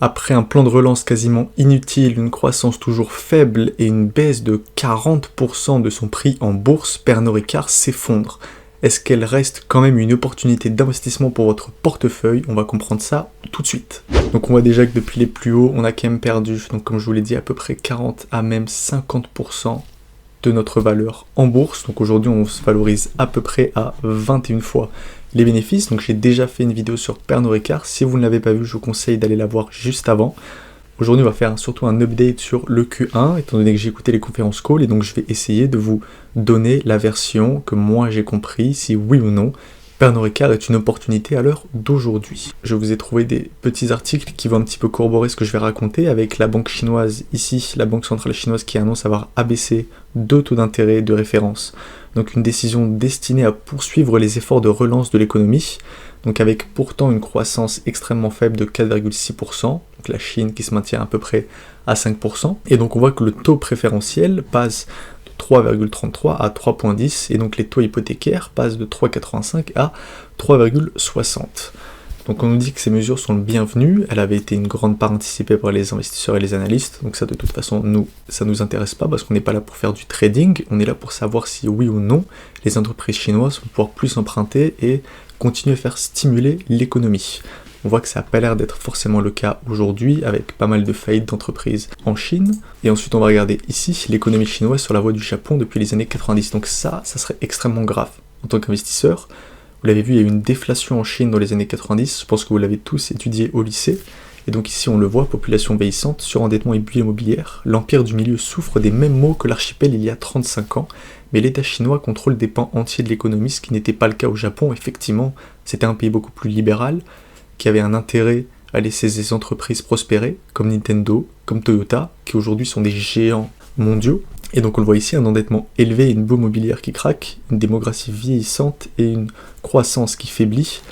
Après un plan de relance quasiment inutile, une croissance toujours faible et une baisse de 40% de son prix en bourse, Pernod Ricard s'effondre. Est-ce qu'elle reste quand même une opportunité d'investissement pour votre portefeuille? On va comprendre ça tout de suite. Donc on voit déjà que depuis les plus hauts, on a quand même perdu, donc comme je vous l'ai dit, à peu près 40 à même 50% de notre valeur en bourse. Donc aujourd'hui, on se valorise à peu près à 21 fois les bénéfices. Donc j'ai déjà fait une vidéo sur Pernod Ricard. Si vous ne l'avez pas vue, je vous conseille d'aller la voir juste avant. Aujourd'hui, on va faire surtout un update sur le Q1, étant donné que j'ai écouté les conférences call, et donc je vais essayer de vous donner la version que moi j'ai compris, si oui ou non, Pernod Ricard est une opportunité à l'heure d'aujourd'hui. Je vous ai trouvé des petits articles qui vont un petit peu corroborer ce que je vais raconter, avec la banque chinoise ici, la banque centrale chinoise qui annonce avoir abaissé 2 taux d'intérêt de référence. Donc une décision destinée à poursuivre les efforts de relance de l'économie, donc avec pourtant une croissance extrêmement faible de 4,6%, donc la Chine qui se maintient à peu près à 5%, et donc on voit que le taux préférentiel passe de 3,33 à 3,10, et donc les taux hypothécaires passent de 3,85 à 3,60. Donc on nous dit que ces mesures sont le bienvenues, elles avaient été une grande part anticipée par les investisseurs et les analystes, donc ça de toute façon, ça nous intéresse pas parce qu'on n'est pas là pour faire du trading, on est là pour savoir si oui ou non, les entreprises chinoises vont pouvoir plus emprunter et continuer à faire stimuler l'économie. On voit que ça n'a pas l'air d'être forcément le cas aujourd'hui, avec pas mal de faillites d'entreprises en Chine. Et ensuite, on va regarder ici l'économie chinoise sur la voie du Japon depuis les années 90. Donc ça serait extrêmement grave. En tant qu'investisseur, vous l'avez vu, il y a eu une déflation en Chine dans les années 90. Je pense que vous l'avez tous étudié au lycée. Et donc ici, on le voit, population vieillissante, surendettement et bulle immobilière. L'empire du milieu souffre des mêmes maux que l'archipel il y a 35 ans. Mais l'État chinois contrôle des pans entiers de l'économie, ce qui n'était pas le cas au Japon. Effectivement, c'était un pays beaucoup plus libéral, qui avait un intérêt à laisser ses entreprises prospérer, comme Nintendo, comme Toyota, qui aujourd'hui sont des géants mondiaux. Et donc on le voit ici, un endettement élevé, une boom immobilière qui craque, une démographie vieillissante et une croissance qui faiblit,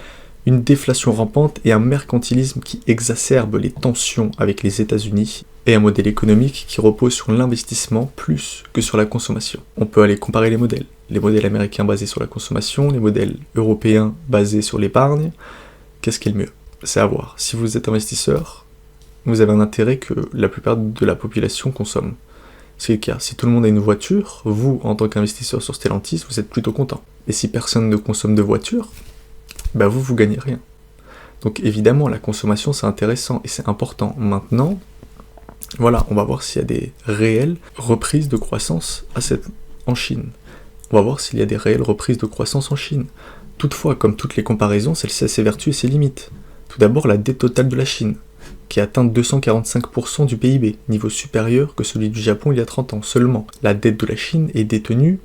une déflation rampante et un mercantilisme qui exacerbe les tensions avec les États-Unis, et un modèle économique qui repose sur l'investissement plus que sur la consommation. On peut aller comparer les modèles américains basés sur la consommation, les modèles européens basés sur l'épargne. Qu'est-ce qui est le mieux? C'est à voir. Si vous êtes investisseur, vous avez un intérêt que la plupart de la population consomme. C'est le cas. Si tout le monde a une voiture, vous, en tant qu'investisseur sur Stellantis, vous êtes plutôt content. Et si personne ne consomme de voiture, bah vous gagnez rien. Donc évidemment, la consommation, c'est intéressant et c'est important. Maintenant, voilà, on va voir s'il y a des réelles reprises de croissance en Chine. On va voir s'il y a des réelles reprises de croissance en Chine. Toutefois, comme toutes les comparaisons, celle-ci a ses vertus et ses limites. Tout d'abord, la dette totale de la Chine, qui atteint 245% du PIB, niveau supérieur que celui du Japon il y a 30 ans seulement. La dette de la Chine est détenue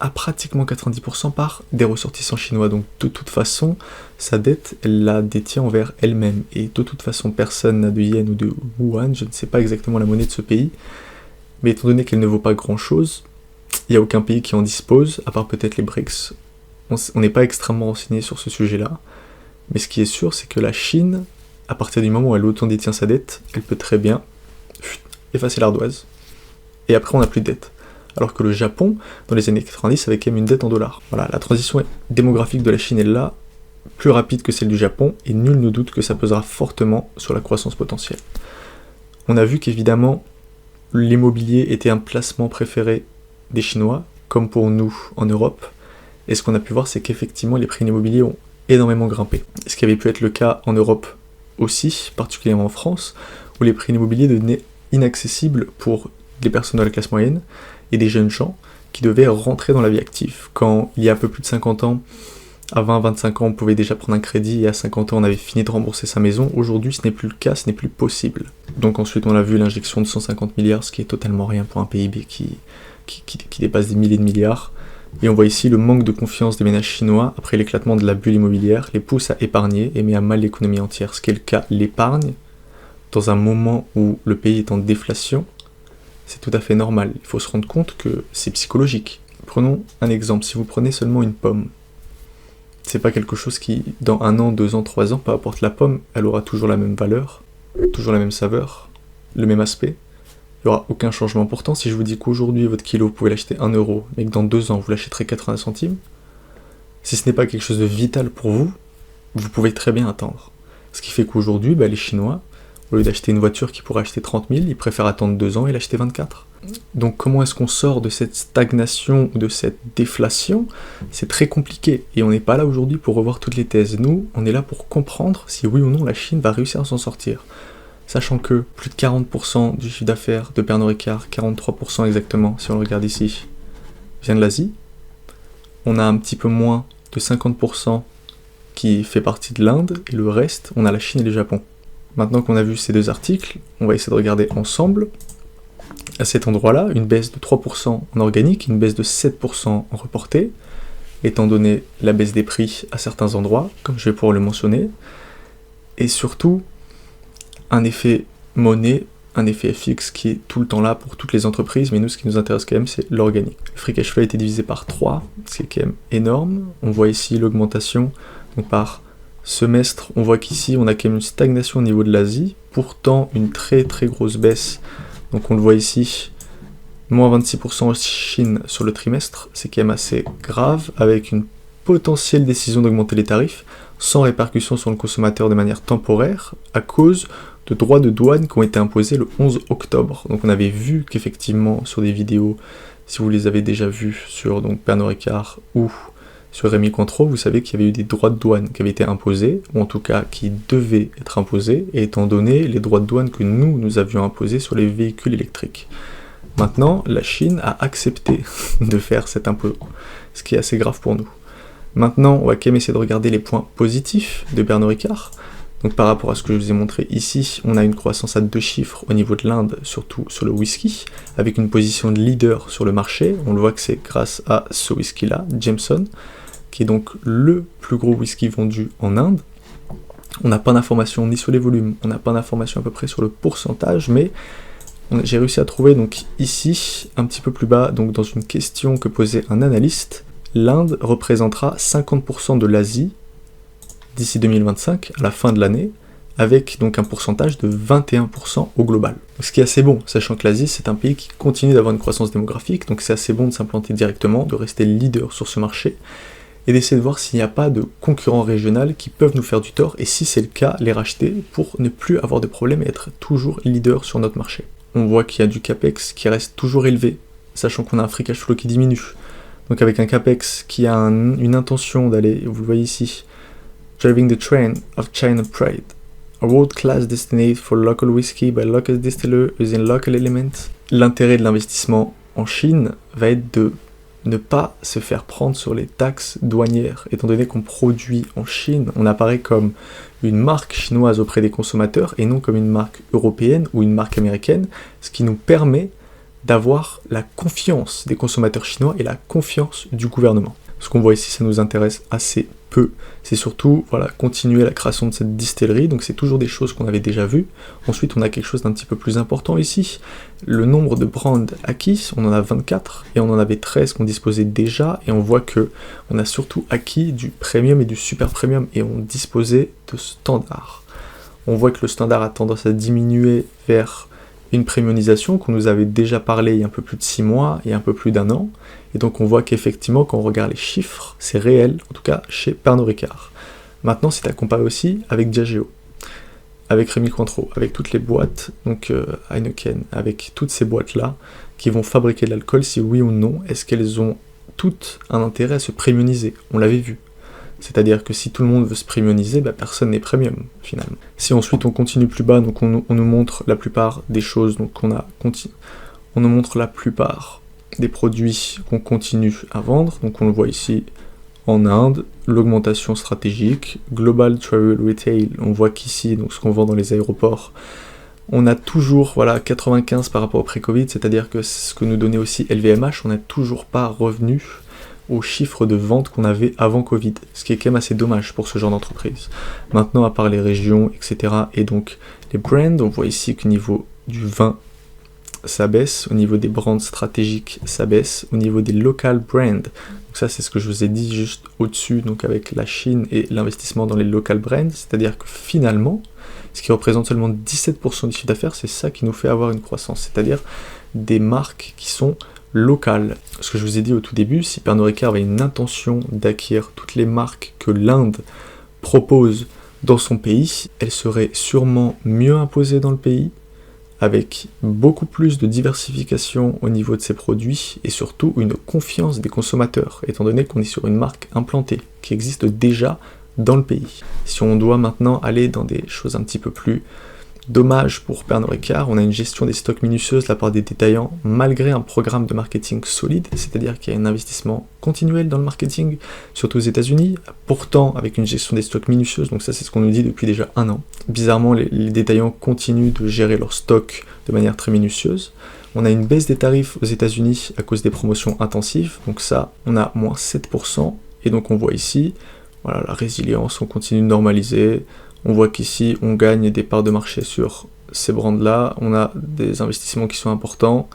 à pratiquement 90% par des ressortissants chinois, donc de toute façon, sa dette, elle la détient envers elle-même, et de toute façon, personne n'a de yen ou de yuan, je ne sais pas exactement la monnaie de ce pays, mais étant donné qu'elle ne vaut pas grand-chose, il n'y a aucun pays qui en dispose, à part peut-être les BRICS. On n'est pas extrêmement renseigné sur ce sujet-là, mais ce qui est sûr, c'est que la Chine, à partir du moment où elle auto-détient sa dette, elle peut très bien effacer l'ardoise, et après on n'a plus de dette. Alors que le Japon, dans les années 90, avait quand même une dette en dollars. Voilà, la transition démographique de la Chine est là, plus rapide que celle du Japon, et nul ne doute que ça pesera fortement sur la croissance potentielle. On a vu qu'évidemment, l'immobilier était un placement préféré des Chinois, comme pour nous en Europe, et ce qu'on a pu voir, c'est qu'effectivement, les prix de l'immobilier ont énormément grimpé. Ce qui avait pu être le cas en Europe aussi, particulièrement en France, où les prix de l'immobilier devenaient inaccessibles pour les personnes de la classe moyenne, et des jeunes gens qui devaient rentrer dans la vie active. Quand il y a un peu plus de 50 ans, à 20-25 ans, on pouvait déjà prendre un crédit, et à 50 ans, on avait fini de rembourser sa maison. Aujourd'hui, ce n'est plus le cas, ce n'est plus possible. Donc ensuite, on a vu l'injection de 150 milliards, ce qui est totalement rien pour un PIB qui dépasse des milliers de milliards. Et on voit ici le manque de confiance des ménages chinois, après l'éclatement de la bulle immobilière, les pousse à épargner et met à mal l'économie entière. Ce qui est le cas, l'épargne, dans un moment où le pays est en déflation, c'est tout à fait normal. Il faut se rendre compte que c'est psychologique. Prenons un exemple. Si vous prenez seulement une pomme, c'est pas quelque chose qui, dans 1 an, 2 ans, 3 ans, peu importe la pomme, elle aura toujours la même valeur, toujours la même saveur, le même aspect. Il n'y aura aucun changement. Pourtant, si je vous dis qu'aujourd'hui, votre kilo, vous pouvez l'acheter 1 euro, mais que dans 2 ans, vous l'achèterez 80 centimes, si ce n'est pas quelque chose de vital pour vous, vous pouvez très bien attendre. Ce qui fait qu'aujourd'hui, les Chinois Au lieu d'acheter une voiture qui pourrait acheter 30 000, ils préfèrent attendre 2 ans et l'acheter 24. Donc comment est-ce qu'on sort de cette stagnation ou de cette déflation? C'est très compliqué, et on n'est pas là aujourd'hui pour revoir toutes les thèses. Nous, on est là pour comprendre si oui ou non la Chine va réussir à s'en sortir. Sachant que plus de 40% du chiffre d'affaires de Pernod Ricard, 43% exactement, si on le regarde ici, vient de l'Asie. On a un petit peu moins de 50% qui fait partie de l'Inde, et le reste, on a la Chine et le Japon. Maintenant qu'on a vu ces deux articles, on va essayer de regarder ensemble, à cet endroit-là, une baisse de 3% en organique, une baisse de 7% en reporté, étant donné la baisse des prix à certains endroits, comme je vais pouvoir le mentionner, et surtout, un effet monnaie, un effet FX qui est tout le temps là pour toutes les entreprises, mais nous, ce qui nous intéresse quand même, c'est l'organique. Le free cash flow a été divisé par 3, ce qui est quand même énorme. On voit ici l'augmentation, donc par semestre, on voit qu'ici, on a quand même une stagnation au niveau de l'Asie, pourtant une très très grosse baisse. Donc on le voit ici, moins 26% en Chine sur le trimestre, c'est quand même assez grave, avec une potentielle décision d'augmenter les tarifs, sans répercussion sur le consommateur de manière temporaire, à cause de droits de douane qui ont été imposés le 11 octobre. Donc on avait vu qu'effectivement sur des vidéos, si vous les avez déjà vues sur donc, Pernod Ricard ou sur Rémy Cointreau, vous savez qu'il y avait eu des droits de douane qui avaient été imposés, ou en tout cas qui devaient être imposés, et étant donné les droits de douane que nous avions imposés sur les véhicules électriques. Maintenant, la Chine a accepté de faire cet impôt, ce qui est assez grave pour nous. Maintenant, on va quand même essayer de regarder les points positifs de Pernod Ricard. Donc par rapport à ce que je vous ai montré ici, on a une croissance à 2 chiffres au niveau de l'Inde, surtout sur le whisky, avec une position de leader sur le marché. On le voit que c'est grâce à ce whisky-là, Jameson, qui est donc le plus gros whisky vendu en Inde. On n'a pas d'informations ni sur les volumes, on n'a pas d'informations à peu près sur le pourcentage, mais j'ai réussi à trouver donc ici, un petit peu plus bas, donc dans une question que posait un analyste, l'Inde représentera 50% de l'Asie d'ici 2025, à la fin de l'année, avec donc un pourcentage de 21% au global. Ce qui est assez bon, sachant que l'Asie c'est un pays qui continue d'avoir une croissance démographique, donc c'est assez bon de s'implanter directement, de rester leader sur ce marché, et d'essayer de voir s'il n'y a pas de concurrents régionaux qui peuvent nous faire du tort, et si c'est le cas, les racheter pour ne plus avoir de problème et être toujours leader sur notre marché. On voit qu'il y a du capex qui reste toujours élevé, sachant qu'on a un free cash flow qui diminue. Donc avec un capex qui a une intention d'aller, vous le voyez ici, driving the train of China Pride, a world-class destination for local whiskey by local distiller using local elements. L'intérêt de l'investissement en Chine va être de ne pas se faire prendre sur les taxes douanières, étant donné qu'on produit en Chine, on apparaît comme une marque chinoise auprès des consommateurs et non comme une marque européenne ou une marque américaine, ce qui nous permet d'avoir la confiance des consommateurs chinois et la confiance du gouvernement. Ce qu'on voit ici, ça nous intéresse assez peu. C'est surtout continuer la création de cette distillerie, donc c'est toujours des choses qu'on avait déjà vues. Ensuite, on a quelque chose d'un petit peu plus important ici. Le nombre de brands acquis, on en a 24, et on en avait 13 qu'on disposait déjà, et on voit que on a surtout acquis du premium et du super premium, et on disposait de standards. On voit que le standard a tendance à diminuer vers une premiumisation qu'on nous avait déjà parlé il y a un peu plus de 6 mois et un peu plus d'1 an, et donc on voit qu'effectivement quand on regarde les chiffres, c'est réel, en tout cas chez Pernod Ricard. Maintenant c'est à comparer aussi avec Diageo, avec Rémy Cointreau, avec toutes les boîtes, donc Heineken, avec toutes ces boîtes-là qui vont fabriquer de l'alcool, si oui ou non, est-ce qu'elles ont toutes un intérêt à se premiumiser? On l'avait vu. C'est-à-dire que si tout le monde veut se premiumiser, personne n'est premium, finalement. Si ensuite on continue plus bas, donc on nous montre la plupart des choses, donc on nous montre la plupart des produits qu'on continue à vendre, donc on le voit ici en Inde, l'augmentation stratégique, Global Travel Retail, on voit qu'ici, donc ce qu'on vend dans les aéroports, on a toujours 95 par rapport au pré-Covid, c'est-à-dire que ce que nous donnait aussi LVMH, on n'a toujours pas revenu aux chiffres de vente qu'on avait avant Covid, ce qui est quand même assez dommage pour ce genre d'entreprise. Maintenant, à part les régions, etc., et donc les brands, on voit ici qu'au niveau du vin, ça baisse, au niveau des brands stratégiques, ça baisse, au niveau des local brands, donc ça c'est ce que je vous ai dit juste au-dessus, donc avec la Chine et l'investissement dans les local brands, c'est-à-dire que finalement, ce qui représente seulement 17% du chiffre d'affaires, c'est ça qui nous fait avoir une croissance, c'est-à-dire des marques qui sont locales. Ce que je vous ai dit au tout début, si Pernod Ricard avait une intention d'acquérir toutes les marques que l'Inde propose dans son pays, elle serait sûrement mieux imposée dans le pays, avec beaucoup plus de diversification au niveau de ses produits et surtout une confiance des consommateurs, étant donné qu'on est sur une marque implantée, qui existe déjà dans le pays. Si on doit maintenant aller dans des choses un petit peu plus dommages pour Pernod Ricard, on a une gestion des stocks minutieuse de la part des détaillants, malgré un programme de marketing solide, c'est-à-dire qu'il y a un investissement continuel dans le marketing, surtout aux États-Unis, pourtant avec une gestion des stocks minutieuse, donc ça c'est ce qu'on nous dit depuis déjà 1 an. Bizarrement, les détaillants continuent de gérer leurs stocks de manière très minutieuse. On a une baisse des tarifs aux États-Unis à cause des promotions intensives, donc ça, on a moins 7%, et donc on voit ici, voilà, la résilience, on continue de normaliser. On voit qu'ici, on gagne des parts de marché sur ces brands-là, on a des investissements qui sont importants,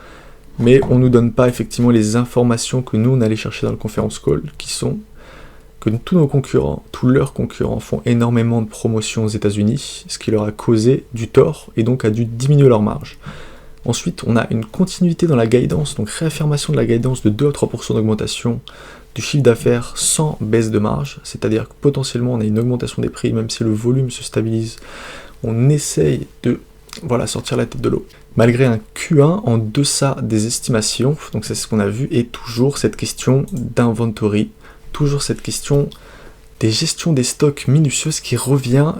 mais on ne nous donne pas effectivement les informations que nous, on allait chercher dans le conference call, qui sont que tous nos concurrents, tous leurs concurrents font énormément de promotions aux États-Unis, ce qui leur a causé du tort et donc a dû diminuer leur marge. Ensuite, on a une continuité dans la guidance, donc réaffirmation de la guidance de 2 à 3% d'augmentation du chiffre d'affaires sans baisse de marge, c'est-à-dire que potentiellement on a une augmentation des prix, même si le volume se stabilise, on essaye de sortir la tête de l'eau. Malgré un Q1 en deçà des estimations, donc c'est ce qu'on a vu, et toujours cette question d'inventory, toujours cette question des gestions des stocks minutieuses qui revient,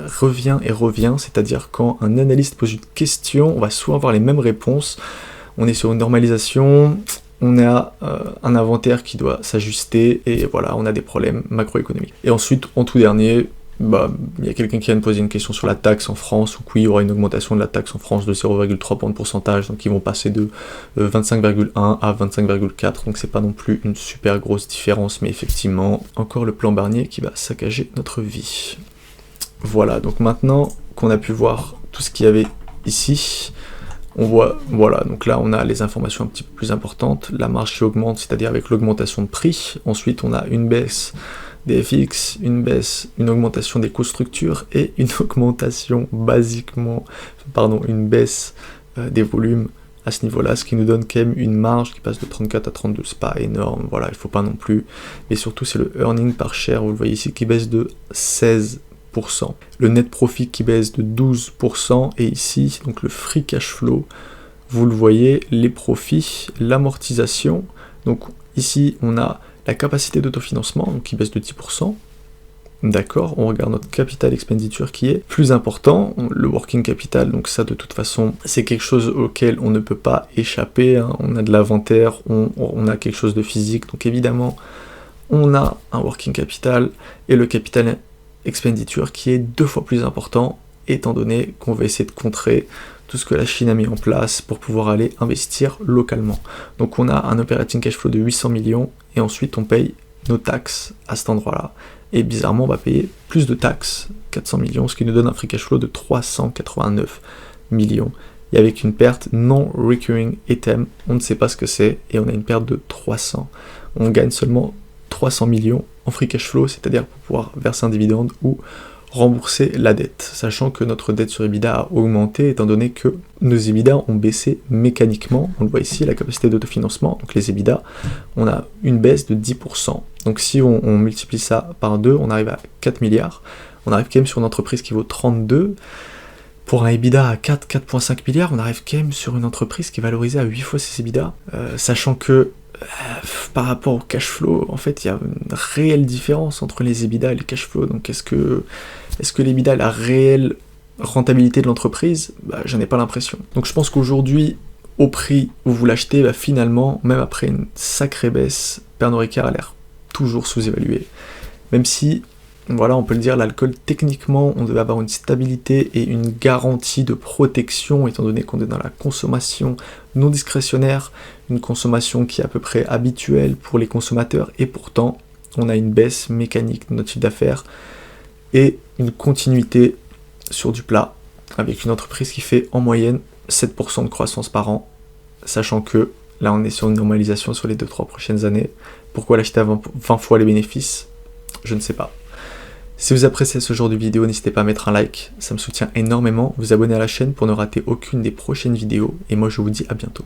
c'est-à-dire quand un analyste pose une question, on va souvent avoir les mêmes réponses, on est sur une normalisation, on a un inventaire qui doit s'ajuster, et voilà, on a des problèmes macroéconomiques. Et ensuite, en tout dernier, il y a quelqu'un qui vient de poser une question sur la taxe en France, où oui, il y aura une augmentation de la taxe en France de 0,3 points de pourcentage, donc ils vont passer de 25,1 à 25,4, donc c'est pas non plus une super grosse différence, mais effectivement, encore le plan Barnier qui va saccager notre vie. Voilà, donc maintenant qu'on a pu voir tout ce qu'il y avait ici, on voit, voilà, donc là on a les informations un petit peu plus importantes, la marge qui augmente, c'est-à-dire avec l'augmentation de prix, ensuite on a une baisse des FX, une augmentation des coûts structures et une augmentation une baisse des volumes à ce niveau-là, ce qui nous donne quand même une marge qui passe de 34 à 32, c'est pas énorme, voilà, il faut pas non plus, mais surtout c'est le earning par share, vous le voyez ici, qui baisse de 16%. Le net profit qui baisse de 12%, et ici, donc le free cash flow, vous le voyez, les profits, l'amortisation, donc ici on a la capacité d'autofinancement, donc qui baisse de 10%, d'accord, on regarde notre capital expenditure qui est plus important, le working capital, donc ça de toute façon, c'est quelque chose auquel on ne peut pas échapper, hein. On a de l'inventaire, on a quelque chose de physique, donc évidemment, on a un working capital, et le capital expenditure qui est 2 fois plus important, étant donné qu'on va essayer de contrer tout ce que la Chine a mis en place pour pouvoir aller investir localement. Donc on a un operating cash flow de 800 millions, et ensuite on paye nos taxes à cet endroit-là. Et bizarrement, on va payer plus de taxes, 400 millions, ce qui nous donne un free cash flow de 389 millions. Et avec une perte non recurring item, on ne sait pas ce que c'est, et on a une perte de 300. On gagne seulement 300 millions en free cash flow, c'est-à-dire pour pouvoir verser un dividende ou rembourser la dette, sachant que notre dette sur EBITDA a augmenté, étant donné que nos EBITDA ont baissé mécaniquement, on le voit ici, la capacité d'autofinancement, donc les EBITDA, on a une baisse de 10%, donc si on multiplie ça par 2, on arrive à 4 milliards, on arrive quand même sur une entreprise qui vaut 32, pour un EBITDA à 4,5 milliards, on arrive quand même sur une entreprise qui est valorisée à 8 fois ses EBITDA, sachant que par rapport au cash flow, en fait, il y a une réelle différence entre les EBITDA et les cash flow. Donc, est-ce que l'EBITDA a la réelle rentabilité de l'entreprise ? J'en ai pas l'impression. Donc, je pense qu'aujourd'hui, au prix où vous l'achetez, finalement, même après une sacrée baisse, Pernod Ricard a l'air toujours sous-évalué. Même si, voilà, on peut le dire, l'alcool, techniquement, on devait avoir une stabilité et une garantie de protection, étant donné qu'on est dans la consommation non discrétionnaire, une consommation qui est à peu près habituelle pour les consommateurs, et pourtant, on a une baisse mécanique de notre chiffre d'affaires et une continuité sur du plat, avec une entreprise qui fait en moyenne 7% de croissance par an, sachant que là, on est sur une normalisation sur les 2-3 prochaines années. Pourquoi l'acheter à 20 fois les bénéfices ? Je ne sais pas. Si vous appréciez ce genre de vidéo, n'hésitez pas à mettre un like, ça me soutient énormément, vous abonner à la chaîne pour ne rater aucune des prochaines vidéos, et moi je vous dis à bientôt.